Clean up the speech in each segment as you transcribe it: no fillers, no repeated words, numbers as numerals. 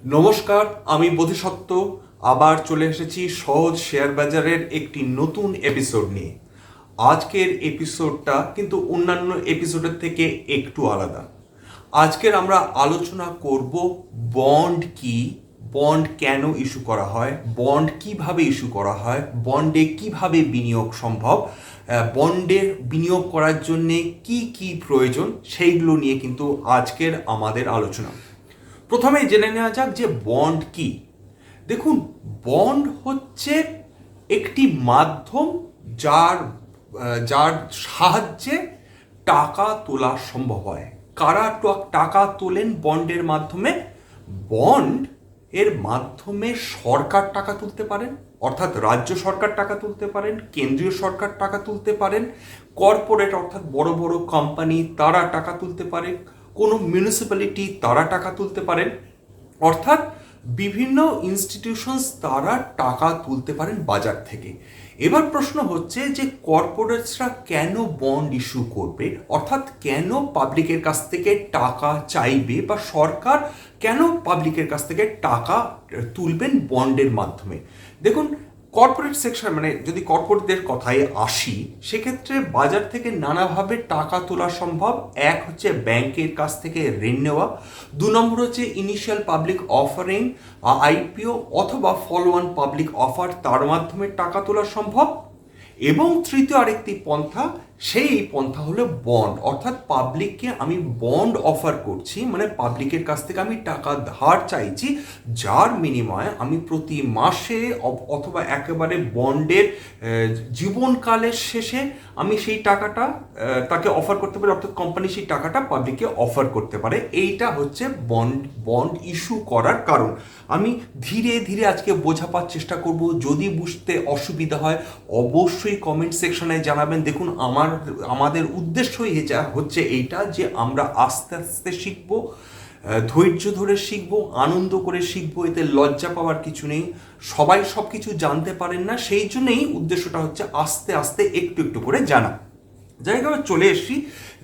নমস্কার, আমি বোধিসত্ত্ব আবার চলে এসেছি সহজ শেয়ার বাজারের একটি নতুন এপিসোড নিয়ে। আজকের এপিসোডটা কিন্তু অন্যান্য এপিসোডের থেকে একটু আলাদা। আজকের আমরা আলোচনা করব বন্ড কি, বন্ড কেন ইস্যু করা হয়, বন্ড কিভাবে ইস্যু করা হয়, বন্ডে কিভাবে বিনিয়োগ সম্ভব, বন্ডে বিনিয়োগ করার জন্যে কি কি প্রয়োজন, সেইগুলো নিয়ে কিন্তু আজকের আমাদের আলোচনা। প্রথমে জেনে নেওয়া যাক যে বন্ড কি। দেখুন, বন্ড হচ্ছে একটি মাধ্যম যার যার সাহায্যে টাকা তোলা সম্ভব হয়। কারা টাকা তোলেন বন্ডের মাধ্যমে? বন্ড এর মাধ্যমে সরকার টাকা তুলতে পারেন, অর্থাৎ রাজ্য সরকার টাকা তুলতে পারেন, কেন্দ্রীয় সরকার টাকা তুলতে পারেন, কর্পোরেট অর্থাৎ বড় বড় কোম্পানি তারা টাকা তুলতে পারে, কোনো মিউনিসিপ্যালিটি তারা টাকা তুলতে পারেন, অর্থাৎ বিভিন্ন ইনস্টিটিউশনস তারা টাকা তুলতে পারেন বাজার থেকে। এবার প্রশ্ন হচ্ছে যে কর্পোরেটসরা কেন বন্ড ইস্যু করবে, অর্থাৎ কেন পাবলিকের কাছ থেকে টাকা চাইবে, বা সরকার কেন পাবলিকের কাছ থেকে টাকা তুলবেন বন্ডের মাধ্যমে। দেখুন, কর্পোরেট সেকশন মানে যদি কর্পোরেটদের কথায় আসি, সেক্ষেত্রে বাজার থেকে নানাভাবে টাকা তোলা সম্ভব। এক হচ্ছে ব্যাংকের কাছ থেকে ঋণ নেওয়া, দু নম্বর হচ্ছে ইনিশিয়াল পাবলিক অফারিং আইপিও অথবা ফলো অন পাবলিক অফার, তার মাধ্যমে টাকা তোলা সম্ভব। এবং তৃতীয় আরেকটি পন্থা, সেই পন্থা হলো বন্ড, অর্থাৎ পাবলিককে আমি বন্ড অফার করছি, মানে পাবলিকের কাছ থেকে আমি টাকা ধার চাইছি, যার বিনিময়ে আমি প্রতি মাসে অথবা একেবারে বন্ডের জীবনকালের শেষে আমি সেই টাকাটা তাকে অফার করতে পারি, অর্থাৎ কোম্পানি সেই টাকাটা পাবলিককে অফার করতে পারে। এইটা হচ্ছে বন্ড বন্ড ইস্যু করার কারণ। আমি ধীরে ধীরে আজকে বোঝাবার চেষ্টা করব। যদি বুঝতে অসুবিধা হয় অবশ্যই কমেন্ট সেকশনে জানাবেন। দেখুন, আমাদের উদ্দেশ্যই হচ্ছে এইটা যে আমরা আস্তে আস্তে শিখবো, ধৈর্য ধরে শিখবো, আনন্দ করে শিখবো, এতে লজ্জা পাওয়ার কিছু নেই। সবাই সব কিছু জানতে পারেন না, সেই জন্যই উদ্দেশ্যটা হচ্ছে আস্তে আস্তে একটু একটু করে জানা। যাই হোক, চলে এসছি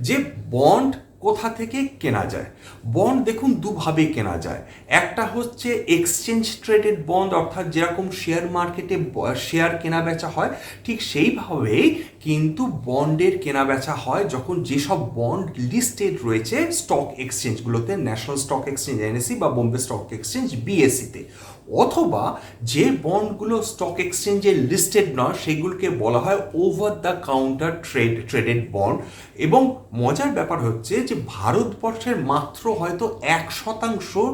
যে বন্ড কোথা থেকে কেনা যায়। বন্ড দেখুন দুভাবে কেনা যায়। একটা হচ্ছে এক্সচেঞ্জ ট্রেডেড বন্ড, অর্থাৎ যেরকম শেয়ার মার্কেটে শেয়ার কেনা বেচা হয়, ঠিক সেইভাবেই কিন্তু বন্ডের কেনা বেচা হয় যখন যেসব বন্ড লিস্টেড রয়েছে স্টক এক্সচেঞ্জগুলোতে, ন্যাশনাল স্টক এক্সচেঞ্জ এনএসসি বা বোম্বে স্টক এক্সচেঞ্জ বিএসসিতে, অথবা যে বন্ডগুলো স্টক এক্সচেঞ্জে লিস্টেড নয় সেগুলোকে বলা হয় over the counter traded bond. এবং মজার ব্যাপার হচ্ছে যে ভারতবর্ষের মাত্র হয়তো 1%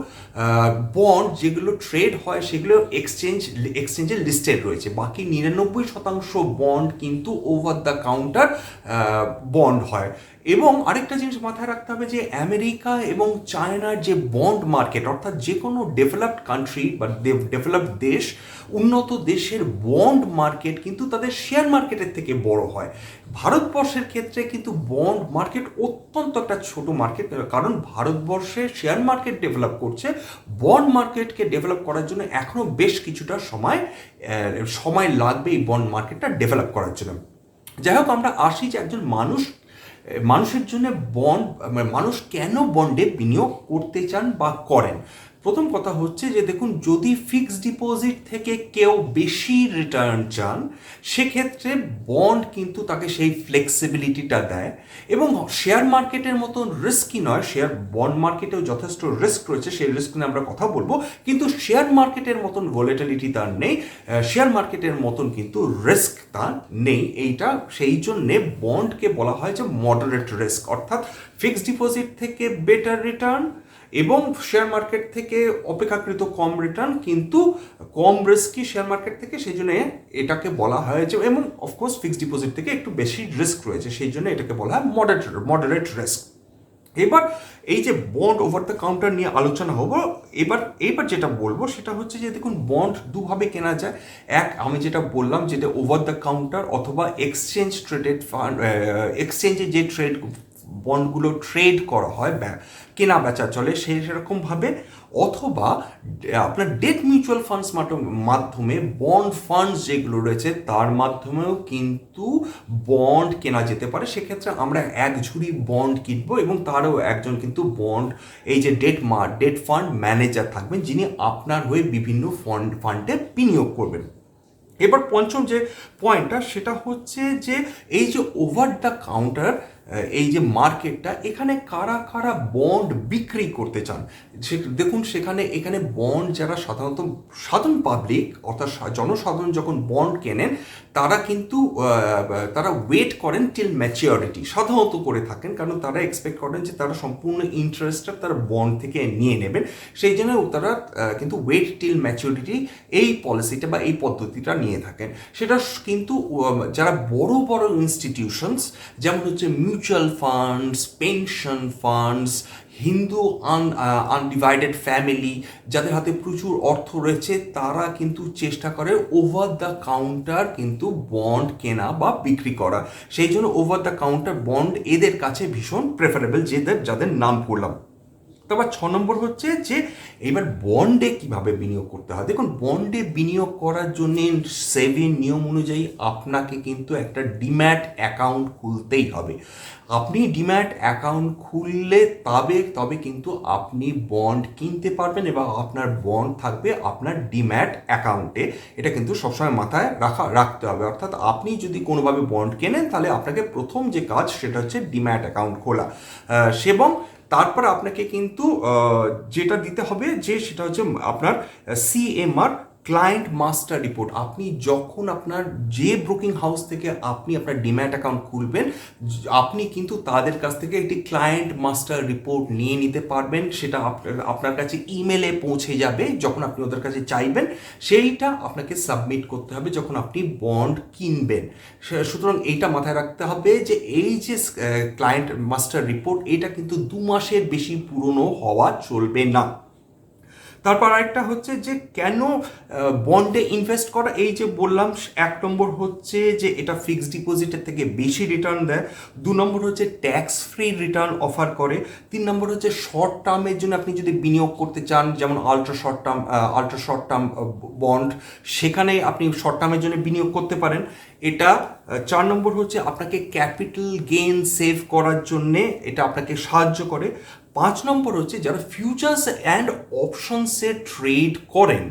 বন্ড যেগুলো ট্রেড হয় সেগুলো এক্সচেঞ্জে লিস্টেড রয়েছে, বাকি 99% বন্ড কিন্তু ওভার দ্য কাউন্টার বন্ড হয়। এবং আরেকটা জিনিস মাথায় রাখতে হবে যে আমেরিকা এবং চায়নার যে বন্ড মার্কেট, অর্থাৎ যে কোনো ডেভেলপড কান্ট্রি বা ডেভেলপড দেশ, উন্নত দেশের বন্ড মার্কেট কিন্তু তাদের শেয়ার মার্কেটের থেকে বড় হয়। ভারতবর্ষের ক্ষেত্রে কিন্তু বন্ড মার্কেট অত্যন্ত একটা ছোট মার্কেট, কারণ ভারতবর্ষে শেয়ার মার্কেট ডেভেলপ করছে, বন্ড মার্কেটকে ডেভেলপ করার জন্য এখনও বেশ কিছুটা সময় লাগবে এই বন্ড মার্কেটটা ডেভেলপ করার জন্য। যাই হোক, আমরা আসি যে একজন মানুষের জন্য বন্ড, মানুষ কেন বন্ডে বিনিয়োগ করতে চান বা করেন। প্রথম কথা হচ্ছে যে দেখুন, যদি ফিক্সড ডিপোজিট থেকে কেউ বেশি রিটার্ন চান, সেক্ষেত্রে বন্ড কিন্তু তাকে সেই ফ্লেক্সিবিলিটিটা দেয়। এবং শেয়ার মার্কেটের মতন রিস্কি নয়, বন্ড মার্কেটেও যথেষ্ট রিস্ক রয়েছে, সেই রিস্ক নিয়ে আমরা কথা বলবো, কিন্তু শেয়ার মার্কেটের মতন ভোলেটিলিটি তার নেই, শেয়ার মার্কেটের মতন কিন্তু রিস্ক তার নেই। এইটা সেই জন্যে বন্ডকে বলা হয় যে মডারেট রিস্ক, অর্থাৎ ফিক্সড ডিপোজিট থেকে বেটার রিটার্ন এবং শেয়ার মার্কেট থেকে অপেক্ষাকৃত কম রিটার্ন, কিন্তু কম রিস্কি শেয়ার মার্কেট থেকে, সেই জন্য এটাকে বলা হয় যে, এবং অফকোর্স ফিক্সড ডিপোজিট থেকে একটু বেশি রিস্ক রয়েছে, সেই জন্য এটাকে বলা হয় মডারেট রিস্ক। এবার এই যে বন্ড ওভার দ্য কাউন্টার নিয়ে আলোচনা হবো, এবার যেটা বলবো সেটা হচ্ছে যে দেখুন, বন্ড দুভাবে কেনা যায়। এক, আমি যেটা বললাম, যেটা ওভার দ্য কাউন্টার অথবা এক্সচেঞ্জে যে ট্রেড বন্ডগুলো ট্রেড করা হয়, কেনা বেচা চলে সেরকমভাবে, অথবা আপনার ডেট মিউচুয়াল ফান্ডস মাধ্যমে বন্ড ফান্ডস যেগুলো রয়েছে তার মাধ্যমেও কিন্তু বন্ড কেনা যেতে পারে। সেক্ষেত্রে আমরা এক ঝুড়ি বন্ড কিনবো এবং তারও একজন কিন্তু বন্ড এই যে ডেট ফান্ড ম্যানেজার থাকবেন, যিনি আপনার হয়ে বিভিন্ন ফান্ডে বিনিয়োগ করবেন। এবার পঞ্চম যে পয়েন্টটা সেটা হচ্ছে যে এই যে ওভার দ্য কাউন্টার এই যে মার্কেটটা, এখানে কারা কারা বন্ড বিক্রি করতে চান দেখুন, এখানে বন্ড যারা সাধারণ পাবলিক অর্থাৎ জনসাধারণ যখন বন্ড কেনেন তারা কিন্তু তারা ওয়েট করেন টিল ম্যাচিওরিটি, সাধারণত করে থাকেন, কারণ তারা এক্সপেক্ট করেন যে তারা সম্পূর্ণ ইন্টারেস্টটা তারা বন্ড থেকে নিয়ে নেবেন, সেই জন্য তারা কিন্তু ওয়েট টিল ম্যাচিওরিটি এই পলিসিটা বা এই পদ্ধতিটা নিয়ে থাকেন। সেটা কিন্তু যারা বড় বড় ইনস্টিটিউশনস যেমন হচ্ছে mutual funds, pension funds, Hindu undivided family যাদের হাতে প্রচুর অর্থ রয়েছে, তারা কিন্তু চেষ্টা করে ওভার দ্য কাউন্টার কিন্তু বন্ড কেনা বা বিক্রি করা। সেই জন্য ওভার দ্য কাউন্টার বন্ড এদের কাছে ভীষণ প্রেফারেবল, যাদের নাম করলাম। তারপর 6 নম্বর হচ্ছে যে এবার বন্ডে কিভাবে বিনিয়োগ করতে হয়। দেখুন, বন্ডে বিনিয়োগ করার জন্য সেবির নিয়ম অনুযায়ী আপনাকে কিন্তু একটা ডিম্যাট অ্যাকাউন্ট খুলতেই হবে। আপনি ডিম্যাট অ্যাকাউন্ট খুললে তবে কিন্তু আপনি বন্ড কিনতে পারবেন এবং আপনার বন্ড থাকবে আপনার ডিম্যাট অ্যাকাউন্টে। এটা কিন্তু সবসময় মাথায় রাখতে হবে। অর্থাৎ আপনি যদি কোনোভাবে বন্ড কেনেন তাহলে আপনাকে প্রথম যে কাজ সেটা হচ্ছে ডিম্যাট অ্যাকাউন্ট খোলা, এবং তারপর আপনাকে কিন্তু যেটা দিতে হবে যে সেটা হচ্ছে আপনার CMR ক্লায়েন্ট মাস্টার রিপোর্ট। আপনি যখন আপনার যে ব্রোকিং হাউস থেকে আপনি আপনার ডিম্যাট অ্যাকাউন্ট খুলবেন, আপনি কিন্তু তাদের কাছ থেকে একটি ক্লায়েন্ট মাস্টার রিপোর্ট নিয়ে নিতে পারবেন। সেটা আপনার কাছে ইমেলে পৌঁছে যাবে যখন আপনি ওদের কাছে চাইবেন, সেইটা আপনাকে সাবমিট করতে হবে যখন আপনি বন্ড কিনবেন। সুতরাং এইটা মাথায় রাখতে হবে যে এই যে ক্লায়েন্ট মাস্টার রিপোর্ট, এটা কিন্তু 2 মাসের বেশি পুরনো হওয়া চলবে না। তারপর আরেকটা হচ্ছে যে কেন বন্ডে ইনভেস্ট করা। এই যে বললাম, 1 নম্বর হচ্ছে যে এটা ফিক্সড ডিপোজিটের থেকে বেশি রিটার্ন দেয়, 2 নম্বর হচ্ছে ট্যাক্স ফ্রি রিটার্ন অফার করে, 3 নম্বর হচ্ছে শর্ট টার্মের জন্য আপনি যদি বিনিয়োগ করতে চান, যেমন আল্ট্রা শর্ট টার্ম বন্ড, সেখানে আপনি শর্ট টার্মের জন্য বিনিয়োগ করতে পারেন। এটা 4 নম্বর হচ্ছে আপনাকে ক্যাপিটাল গেইন সেভ করার জন্যে এটা আপনাকে সাহায্য করে। 5 নম্বর হচ্ছে যারা ফিউচার্স অ্যান্ড অপশনসে ট্রেড করেন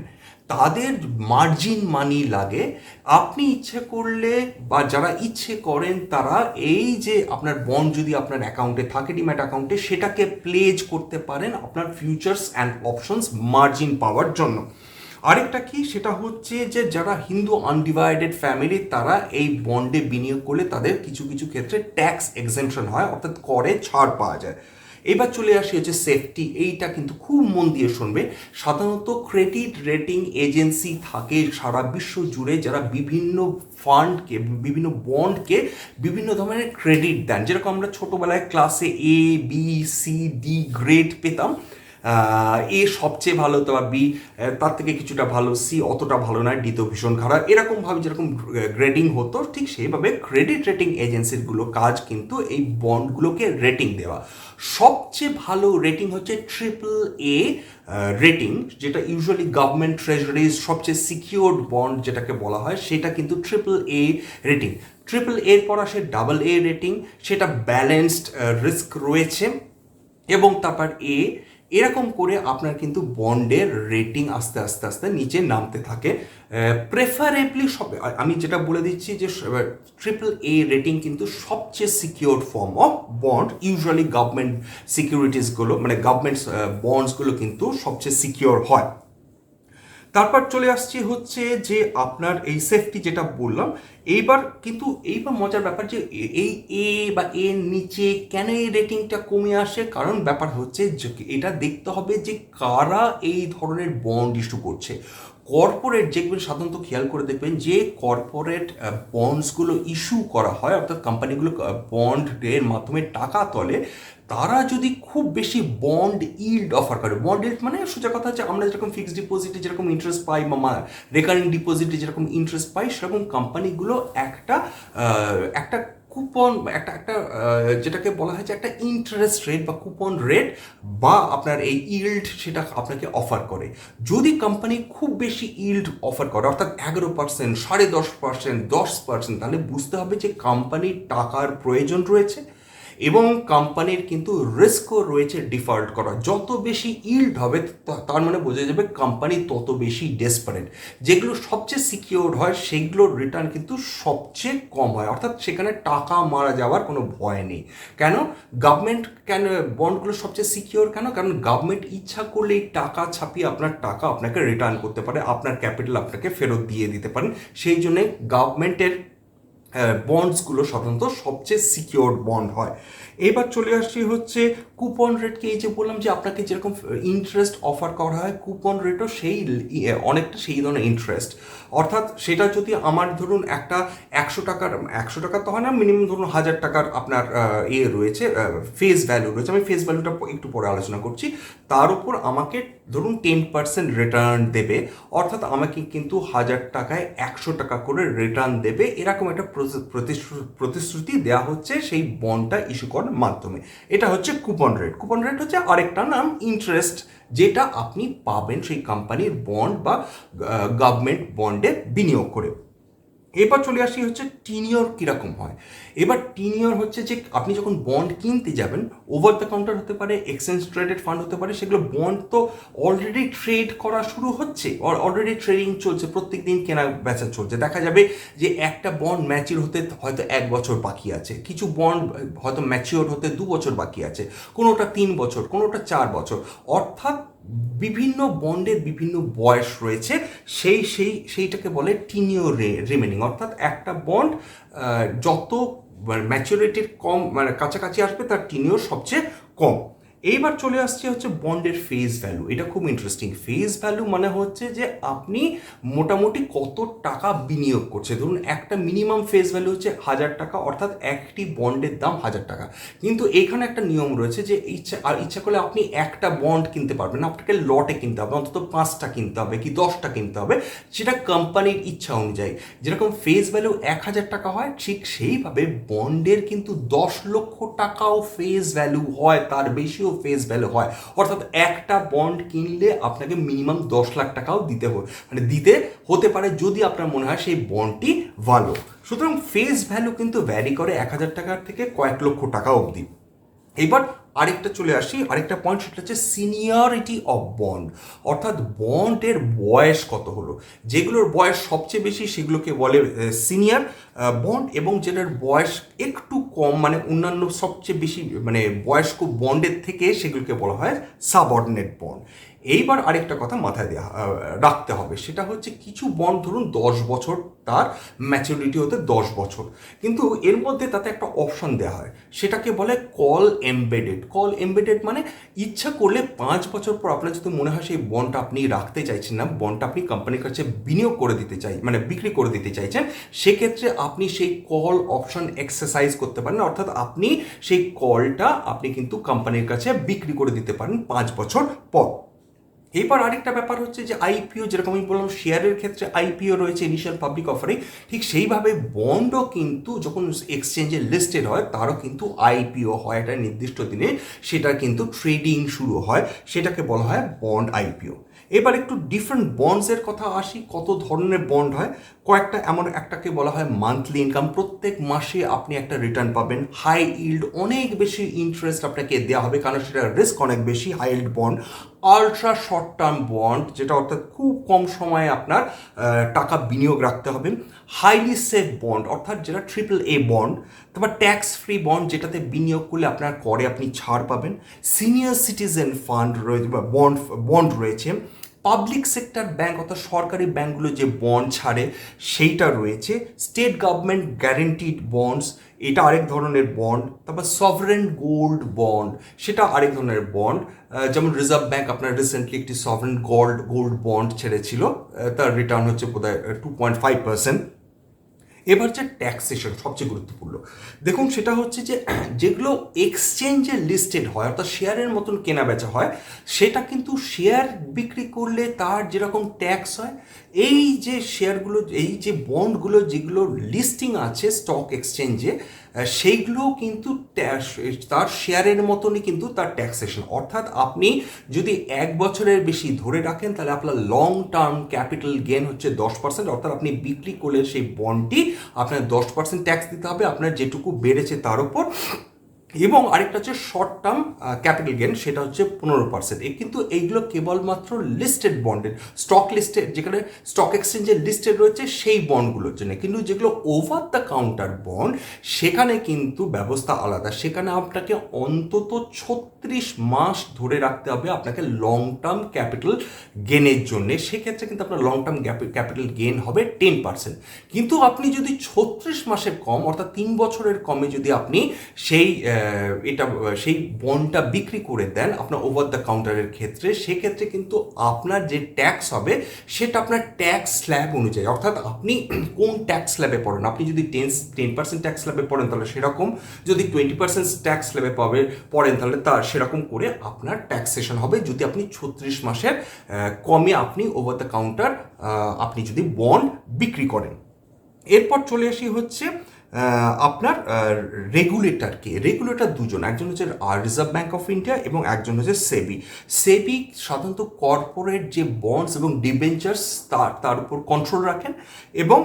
তাদের মার্জিন মানি লাগে। আপনি ইচ্ছে করলে বা যারা ইচ্ছে করেন তারা এই যে আপনার বন্ড যদি আপনার অ্যাকাউন্টে থাকে ডিম্যাট অ্যাকাউন্টে, সেটাকে প্লেজ করতে পারেন আপনার ফিউচার্স অ্যান্ড অপশনস মার্জিন পাওয়ার জন্য। আরেকটা কি, সেটা হচ্ছে যে যারা হিন্দু আনডিভাইডেড ফ্যামিলি তারা এই বন্ডে বিনিয়োগ করলে তাদের কিছু কিছু ক্ষেত্রে ট্যাক্স এক্সেম্পশন হয়, অর্থাৎ করে ছাড় পাওয়া যায়। এবার চলে আসি হচ্ছে সেফটি। এইটা কিন্তু খুব মন দিয়ে শুনবে। সাধারণত ক্রেডিট রেটিং এজেন্সি থাকে সারা বিশ্ব জুড়ে, যারা বিভিন্ন ফান্ডকে, বিভিন্ন বন্ডকে বিভিন্ন ধরনের ক্রেডিট দেন। যেরকম আমরা ছোটোবেলায় ক্লাসে ABCD গ্রেড পেতাম, এ সবচেয়ে ভালো, তো বি তার থেকে কিছুটা ভালো, সি অতটা ভালো নয়, ডি তো ভীষণ খারাপ, এরকমভাবে যেরকম গ্রেডিং হতো ঠিক সেইভাবে ক্রেডিট রেটিং এজেন্সিগুলো কাজ কিন্তু এই বন্ডগুলোকে রেটিং দেওয়া। সবচেয়ে ভালো রেটিং হচ্ছে AAA রেটিং, যেটা ইউজুয়ালি গভর্নমেন্ট ট্রেজারিজ সবচেয়ে সিকিউরড বন্ড যেটাকে বলা হয়, সেটা কিন্তু AAA রেটিং। AAA এর পর আসে AA রেটিং, সেটা ব্যালেন্সড রিস্ক রয়েছে, এবং তারপর এরকম করে আপনার কিন্তু বন্ডের রেটিং আস্তে আস্তে আস্তে নিচে নামতে থাকে। প্রেফারেবলি আমি যেটা বলে দিচ্ছি যে AAA রেটিং কিন্তু সবচেয়ে secured form of bond. Usually government সিকিউরিটিসগুলো মানে গভর্নমেন্ট বন্ডসগুলো কিন্তু সবচেয়ে সিকিউর হয়। তারপর চলে আসছি হচ্ছে যে আপনার এই সেফটি যেটা বললাম। এইবার মজার ব্যাপার যে এই এ বা এর নিচে কেন এই রেটিংটা কমে আসে, কারণ ব্যাপার হচ্ছে যে এটা দেখতে হবে যে কারা এই ধরনের বন্ড ইস্যু করছে। কর্পোরেট যেগুলো সাধারণত খেয়াল করে দেখবেন যে কর্পোরেট বন্ডসগুলো ইস্যু করা হয়, অর্থাৎ কোম্পানিগুলো বন্ডের মাধ্যমে টাকা তোলে, তারা যদি খুব বেশি বন্ড ইল্ড অফার করে, বন্ড ইল্ড মানে সোজা কথা হচ্ছে আমরা যেরকম ফিক্সড ডিপোজিটে যেরকম ইন্টারেস্ট পাই বা রেকারিং ডিপোজিটে যেরকম ইন্টারেস্ট পাই, সেরকম কোম্পানিগুলো একটা কুপন একটা একটা যেটাকে বলা হয় যে একটা ইন্টারেস্ট রেট বা কুপন রেট বা আপনার এই ইল্ড সেটা আপনাকে অফার করে। যদি কোম্পানি খুব বেশি ইল্ড অফার করে অর্থাৎ 11%, 10.5%, 10%, তাহলে বুঝতে হবে যে কোম্পানির টাকার প্রয়োজন রয়েছে এবং কোম্পানির কিন্তু রিস্কও রয়েছে ডিফল্ট করা। যত বেশি ইল্ড হবে তার মানে বোঝা যাবে কোম্পানি তত বেশি ডেসপারেট। যেগুলো সবচেয়ে সিকিওর হয় সেগুলোর রিটার্ন কিন্তু সবচেয়ে কম হয়, অর্থাৎ সেখানে টাকা মারা যাওয়ার কোনো ভয় নেই। কেন গভর্নমেন্ট কেন বন্ডগুলো সবচেয়ে সিকিওর কেন? কারণ গভর্নমেন্ট ইচ্ছা করলে এই টাকা ছাপিয়ে আপনার টাকা আপনাকে রিটার্ন করতে পারে, আপনার ক্যাপিটাল আপনাকে ফেরত দিয়ে দিতে পারেন। সেই জন্যে গভর্নমেন্টের বন্ডসগুলো সাধারণত সবচেয়ে সিকিওরড বন্ড হয়। এবার চলে আসছি হচ্ছে কুপন রেটকে। এই যে বললাম যে আপনাকে যেরকম ইন্টারেস্ট অফার করা হয়, কুপন রেটও সেই অনেকটা সেই ধরনের ইন্টারেস্ট। অর্থাৎ সেটা যদি আমার ধরুন একটা 100 টাকা তো হয় না, মিনিমাম ধরুন 1000 টাকার আপনার রয়েছে ফেস ভ্যালু রয়েছে, আমি ফেস ভ্যালুটা একটু পরে আলোচনা করছি। তার উপর আমাকে ধরুন 10% রিটার্ন দেবে, অর্থাৎ আমাকে কিন্তু 1000 টাকায় 100 টাকা করে রিটার্ন দেবে, এরকম একটা প্রতিশ্রুতি দেওয়া হচ্ছে সেই বন্ডটা ইস্যু করার মাধ্যমে। এটা হচ্ছে কুপন রেট। কুপন রেট হচ্ছে আরেকটা নাম ইন্টারেস্ট, যেটা আপনি পাবেন সেই কোম্পানির বন্ড বা গভর্নমেন্ট বন্ডে বিনিয়োগ করে। এবার চলে আসি হচ্ছে টিনিয়র কীরকম হয়। এবার টিনিয়র হচ্ছে যে আপনি যখন বন্ড কিনতে যাবেন, ওভার দ্য কাউন্টার হতে পারে, এক্সচেঞ্জ ট্রেডেড ফান্ড হতে পারে, সেগুলো বন্ড তো অলরেডি ট্রেড করা শুরু হচ্ছে, অলরেডি ট্রেডিং চলছে, প্রত্যেক দিন কেনা বেচা চলছে। দেখা যাবে যে একটা বন্ড ম্যাচিওর হতে হয়তো 1 বছর বাকি আছে, কিছু বন্ড হয়তো ম্যাচিওর হতে 2 বছর বাকি আছে, কোনোটা 3 বছর, কোনোটা 4 বছর। অর্থাৎ বিভিন্ন বন্ডের বিভিন্ন বয়স রয়েছে, সেইটাকে বলে টিনিয়র রিমেনিং। অর্থাৎ একটা বন্ড যত ম্যাচুরিটির কম মানে কাছাকাছি আসবে তার টিনিয়র সবচেয়ে কম। এইবার চলে আসছে হচ্ছে বন্ডের ফেস ভ্যালু। এটা খুব ইন্টারেস্টিং। ফেস ভ্যালু মানে হচ্ছে যে আপনি মোটামুটি কত টাকা বিনিয়োগ করছে। ধরুন একটা মিনিমাম ফেস ভ্যালু হচ্ছে 1000 টাকা, অর্থাৎ একটি বন্ডের দাম 1000 টাকা। কিন্তু এখানে একটা নিয়ম রয়েছে যে ইচ্ছা করলে আপনি একটা বন্ড কিনতে পারবেন না, আপনাকে লটে কিনতে হবে, অন্তত 5টা কিনতে হবে কি 10টা কিনতে হবে, সেটা কোম্পানির ইচ্ছা অনুযায়ী। যেরকম ফেস ভ্যালু 1000 টাকা হয়, ঠিক সেইভাবে বন্ডের কিন্তু 10 লক্ষ টাকাও ফেস ভ্যালু হয়, তার বেশিও ফেস ভ্যালু হয়। অর্থাৎ একটা বন্ড কিনলে আপনাকে মিনিমাম 10 লাখ টাকাও দিতে হতে পারে, যদি আপনার মনে হয় সেই বন্ডটি ভালো। সুতরাং ফেস ভ্যালু কিন্তু ভ্যারি করে 1000 টাকার থেকে কয়েক লক্ষ টাকা অবধি। এবার আরেকটা চলে আসি, আরেকটা পয়েন্ট, সেটা হচ্ছে সিনিয়রিটি অফ বন্ড। অর্থাৎ বন্ডের বয়স কত হলো। যেগুলোর বয়স সবচেয়ে বেশি সেগুলোকে বলে সিনিয়র বন্ড, এবং যেটার বয়স একটু কম মানে অন্যান্য সবচেয়ে বেশি মানে বয়স্ক বন্ডের থেকে, সেগুলোকে বলা হয় সাবঅর্ডিনেট বন্ড। এইবার আরেকটা কথা মাথায় রাখতে হবে, সেটা হচ্ছে কিছু বন্ড ধরুন 10 বছর তার ম্যাচুরিটি হতে 10 বছর, কিন্তু এর মধ্যে তাতে একটা অপশন দেওয়া হয়, সেটাকে বলে কল এমবেডেড। কল এমবেডেড মানে ইচ্ছা করলে 5 বছর পর আপনার যদি মনে হয় সেই বন্ডটা আপনি রাখতে চাইছেন না, বন্ডটা আপনি কোম্পানির কাছে বিনিয়োগ করে দিতে মানে বিক্রি করে দিতে চাইছেন, সেক্ষেত্রে আপনি সেই কল অপশন এক্সারসাইজ করতে পারেন। অর্থাৎ আপনি সেই কলটা আপনি কিন্তু কোম্পানির কাছে বিক্রি করে দিতে পারেন 5 বছর পর। এবার আরেকটা ব্যাপার হচ্ছে যে আইপিও, যেরকম আমি বললাম শেয়ারের ক্ষেত্রে আইপিও রয়েছে, ইনিশিয়াল পাবলিক অফারিং, ঠিক সেইভাবে বন্ডও কিন্তু যখন এক্সচেঞ্জে লিস্টেড হয় তারও কিন্তু আইপিও হয় একটা নির্দিষ্ট দিনে, সেটা কিন্তু ট্রেডিং শুরু হয়, সেটাকে বলা হয় বন্ড আইপিও। এবার একটু ডিফারেন্ট বন্ডসের কথা আসি, কত ধরনের বন্ড হয়। কয়েকটা এমন, একটাকে বলা হয় মান্থলি ইনকাম, প্রত্যেক মাসে আপনি একটা রিটার্ন পাবেন। হাই ইল্ড, অনেক বেশি ইন্টারেস্ট আপনাকে দেওয়া হবে কারণ সেটা রিস্ক অনেক বেশি, high yield bond. Ultra short term bond, যেটা অর্থাৎ খুব কম সময়ে আপনার টাকা বিনিয়োগ রাখতে হবে। হাইলি সেফ বন্ড, অর্থাৎ যেটা AAA বন্ড। তারপর ট্যাক্স ফ্রি বন্ড, যেটাতে বিনিয়োগ করলে আপনার করে আপনি ছাড় পাবেন। সিনিয়র সিটিজেন ফান্ড রয়েছে বা বন্ড রয়েছে। পাবলিক সেক্টর ব্যাংক, অর্থাৎ সরকারি ব্যাংকগুলো যে বন্ড ছাড়ে সেইটা রয়েছে। স্টেট গভর্নমেন্ট গ্যারেন্টিড বন্ডস, এটা আরেক ধরনের বন্ড। তারপর সভরেন গোল্ড বন্ড, সেটা আরেক ধরনের বন্ড। যেমন রিজার্ভ ব্যাংক আপনার রিসেন্টলি একটি সভরেন গোল্ড বন্ড ছেড়েছিল, তার রিটার্ন হচ্ছে বোধহয় 2.5%। এবার যে ট্যাক্সেশন সবচেয়ে গুরুত্বপূর্ণ, দেখুন সেটা হচ্ছে যে যেগুলো এক্সচেঞ্জে লিস্টেড হয়, অর্থাৎ শেয়ারের মতন কেনা বেচা হয়, সেটা কিন্তু শেয়ার বিক্রি করলে তার যেরকম ট্যাক্স হয়, এই যে শেয়ারগুলো, এই যে বন্ডগুলো যেগুলো লিস্টিং আছে স্টক এক্সচেঞ্জে, সেইগুলো কিন্তু তার শেয়ারের মতনই কিন্তু তার ট্যাক্সেশন। অর্থাৎ আপনি যদি 1 বছরের বেশি ধরে রাখেন তাহলে আপনার লং টার্ম ক্যাপিটাল গেন হচ্ছে 10%। অর্থাৎ আপনি বিক্রি করলে সেই বন্ডটি আপনার 10% ট্যাক্স দিতে হবে আপনার যেটুকু বেড়েছে তার উপর। এবং আরেকটা হচ্ছে শর্ট টার্ম ক্যাপিটাল গেন, সেটা হচ্ছে 15%। কিন্তু এইগুলো কেবলমাত্র লিস্টেড বন্ডের, স্টক লিস্টেড, যেখানে স্টক এক্সচেঞ্জে লিস্টেড রয়েছে সেই বন্ডগুলোর জন্য। কিন্তু যেগুলো ওভার দ্য কাউন্টার বন্ড সেখানে কিন্তু ব্যবস্থা আলাদা। সেখানে আপনাকে অন্তত 36 মাস ধরে রাখতে হবে আপনাকে লং টার্ম ক্যাপিটাল গেনের জন্যে। সেক্ষেত্রে কিন্তু আপনার লং টার্ম ক্যাপিটাল গেন হবে 10%। কিন্তু আপনি যদি 36 মাসের কম অর্থাৎ 3 বছরের কমে যদি আপনি সেই বন্ডটা বিক্রি করে দেন আপনার ওভার দ্য কাউন্টারের ক্ষেত্রে, সেক্ষেত্রে কিন্তু আপনার যে ট্যাক্স হবে সেটা আপনার ট্যাক্স স্ল্যাব অনুযায়ী, অর্থাৎ আপনি কোন ট্যাক্স স্ল্যাবে পড়েন। আপনি যদি 10% ট্যাক্স স্ল্যাবে পড়েন তাহলে সেরকম, যদি 20% ট্যাক্স স্ল্যাবে পড়েন তাহলে তার সেরকম করে আপনার ট্যাক্সেশন হবে যদি আপনি 36 মাসের কমে আপনি ওভার দ্য কাউন্টার আপনি যদি বন্ড বিক্রি করেন। এরপর চলে আসি হচ্ছে আপনার রেগুলেটরকে। রেগুলেটর দুজন, একজন হচ্ছে রিজার্ভ ব্যাঙ্ক অফ ইন্ডিয়া এবং একজন হচ্ছে সেবি। সেবি সাধারণত কর্পোরেট যে বন্ডস এবং ডিবেঞ্চার্স তার উপর কন্ট্রোল রাখেন, এবং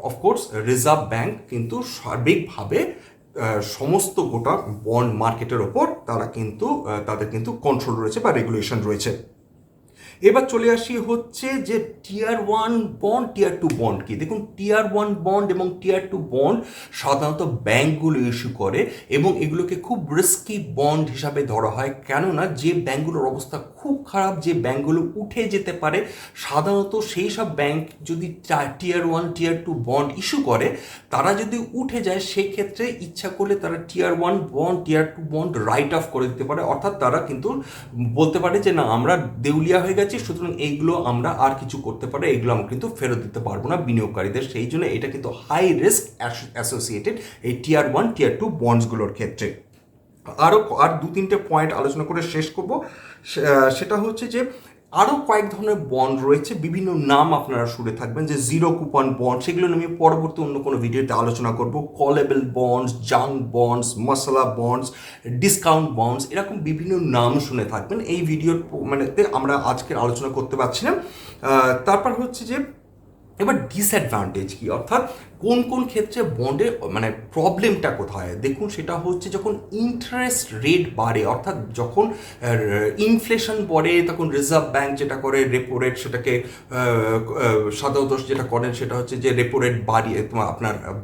অফকোর্স রিজার্ভ ব্যাঙ্ক কিন্তু সার্বিকভাবে সমস্ত গোটা বন্ড মার্কেটের ওপর তাদের কিন্তু কন্ট্রোল রয়েছে বা রেগুলেশন রয়েছে। এবার চলে আসি হচ্ছে যে টিয়ার 1 বন্ড, টিয়ার 2 বন্ড কি। দেখুন, টিয়ার 1 বন্ড এবং টিয়ার 2 বন্ড সাধারণত ব্যাঙ্কগুলো ইস্যু করে এবং এগুলোকে খুব রিস্কি বন্ড হিসাবে ধরা হয়। কেননা যে ব্যাঙ্কগুলোর অবস্থা খুব খারাপ, যে ব্যাঙ্কগুলো উঠে যেতে পারে, সাধারণত সেই সব ব্যাঙ্ক যদি টিয়ার 1 টিয়ার 2 বন্ড ইস্যু করে, তারা যদি উঠে যায় সেক্ষেত্রে ইচ্ছা করলে তারা tier 1 bond tier 2 bond write off করে দিতে পারে। অর্থাৎ তারা কিন্তু বলতে পারে যে না, আমরা দেউলিয়া হয়ে গেছি, সুতরাং এইগুলো আমরা আর কিছু করতে পারি, এইগুলো আমরা কিন্তু ফেরত দিতে পারবো না বিনিয়োগকারীদের। সেই জন্য এটা কিন্তু হাই রিস্ক অ্যাসোসিয়েটেড এই টিয়ার 1 টিয়ার 2 বন্ডসগুলোর ক্ষেত্রে। আর 2-3টে পয়েন্ট আলোচনা করে শেষ করব। সেটা হচ্ছে যে আরও কয়েক ধরনের বন্ড রয়েছে, বিভিন্ন নাম আপনারা শুনে থাকবেন, যে জিরো কুপন বন্ড, সেগুলো আমি পরবর্তী অন্য কোনো ভিডিওতে আলোচনা করব। কলেবল বন্ডস, জাঙ্ক বন্ডস, মশলা বন্ডস, ডিসকাউন্ট বন্ডস, এরকম বিভিন্ন নাম শুনে থাকবেন। এই ভিডিওর আমরা আজকের আলোচনা করতে পারছি না। তারপর হচ্ছে যে এবার ডিসঅ্যাডভান্টেজ কি, অর্থাৎ কোন কোন ক্ষেত্রে বন্ডে প্রবলেমটা কোথায়। দেখুন, সেটা হচ্ছে যখন ইন্টারেস্ট রেট বাড়ে, অর্থাৎ যখন ইনফ্লেশন বাড়ে, তখন রিজার্ভ ব্যাঙ্ক যেটা করে রেপো রেট সেটাকে সাধারণত যেটা করেন সেটা হচ্ছে যে রেপো রেট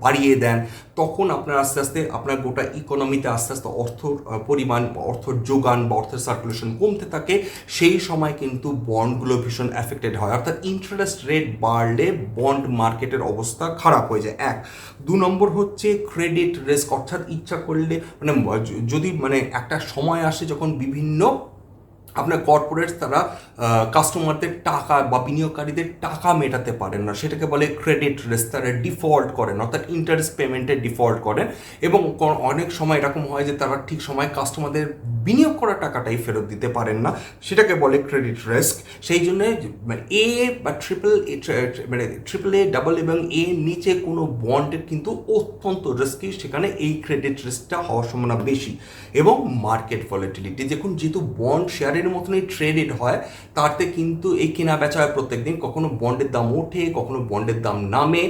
বাড়িয়ে দেন। তখন আপনার আস্তে আস্তে আপনার গোটা ইকোনমিতে আস্তে আস্তে অর্থর পরিমাণ, অর্থর যোগান বা অর্থের সার্কুলেশন কমতে থাকে। সেই সময় কিন্তু বন্ডগুলো ভীষণ এফেক্টেড হয়। অর্থাৎ ইন্টারেস্ট রেট বাড়লে বন্ড মার্কেটের অবস্থা খারাপ হয়ে যায়। 2 নম্বর হচ্ছে ক্রেডিট রিস্ক, অর্থাৎ ইচ্ছা করলে যদি একটা সময় আসে যখন বিভিন্ন আপনার কর্পোরেটস তারা কাস্টমারদের টাকা বা বিনিয়োগকারীদের টাকা মেটাতে পারেন না, সেটাকে বলে ক্রেডিট রিস্ক। তারা ডিফল্ট করেন, অর্থাৎ ইন্টারেস্ট পেমেন্টে ডিফল্ট করেন, এবং অনেক সময় এরকম হয় যে তারা ঠিক সময় কাস্টমারদের বিনিয়োগ করা টাকাটাই ফেরত দিতে পারেন না, সেটাকে বলে ক্রেডিট রিস্ক। সেই জন্য এ বা ট্রিপল এ, ডাবল এবং এ নিচে কোনো বন্ডের কিন্তু অত্যন্ত রিস্কি, সেখানে এই ক্রেডিট রিস্কটা হওয়ার সম্ভাবনা বেশি। এবং মার্কেট ভলাটিলিটি, দেখুন যেহেতু বন্ড শেয়ারের মতনই ট্রেডেড হয়, তাতে কিন্তু এই কেনা বেচা হয় প্রত্যেক দিন। কখনো বন্ডের দাম ওঠে, কখনো বন্ডের দাম নামে,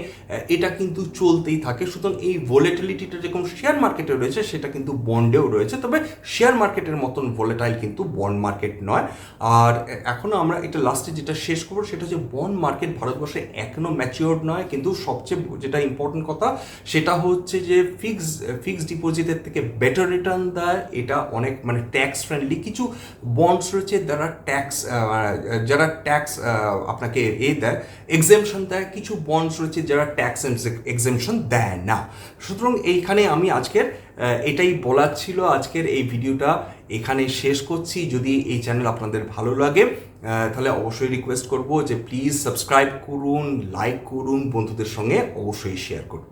এটা কিন্তু চলতেই থাকে। সুতরাং এই ভলাটিলিটিটা যেরকম শেয়ার মার্কেটে রয়েছে সেটা কিন্তু বন্ডেও রয়েছে, তবে শেয়ার মার্কেটের মতন ভলাটাইল কিন্তু বন্ড মার্কেট নয়। আর এখনও আমরা এটা লাস্টে যেটা শেষ করবো সেটা হচ্ছে বন্ড মার্কেট ভারতবর্ষে এখনও ম্যাচিওর নয়, কিন্তু সবচেয়ে যেটা ইম্পর্টেন্ট কথা সেটা হচ্ছে যে ফিক্সড ডিপোজিটের থেকে বেটার রিটার্ন দেয়। এটা অনেক ট্যাক্স ফ্রেন্ডলি। কিছু বন্ডস রয়েছে যারা ট্যাক্স আপনাকে দেয়, এক্সেমশন দেয়। কিছু বন্ডস রয়েছে যারা ট্যাক্স এক্সেমশন দেয় না। সুতরাং এইখানে আমি আজকের এটাই বলার ছিল। আজকের এই ভিডিওটা এখানে শেষ করছি। যদি এই চ্যানেল আপনাদের ভালো লাগে তাহলে অবশ্যই রিকোয়েস্ট করব যে প্লিজ সাবস্ক্রাইব করুন, লাইক করুন, বন্ধুদের সঙ্গে অবশ্যই শেয়ার করুন।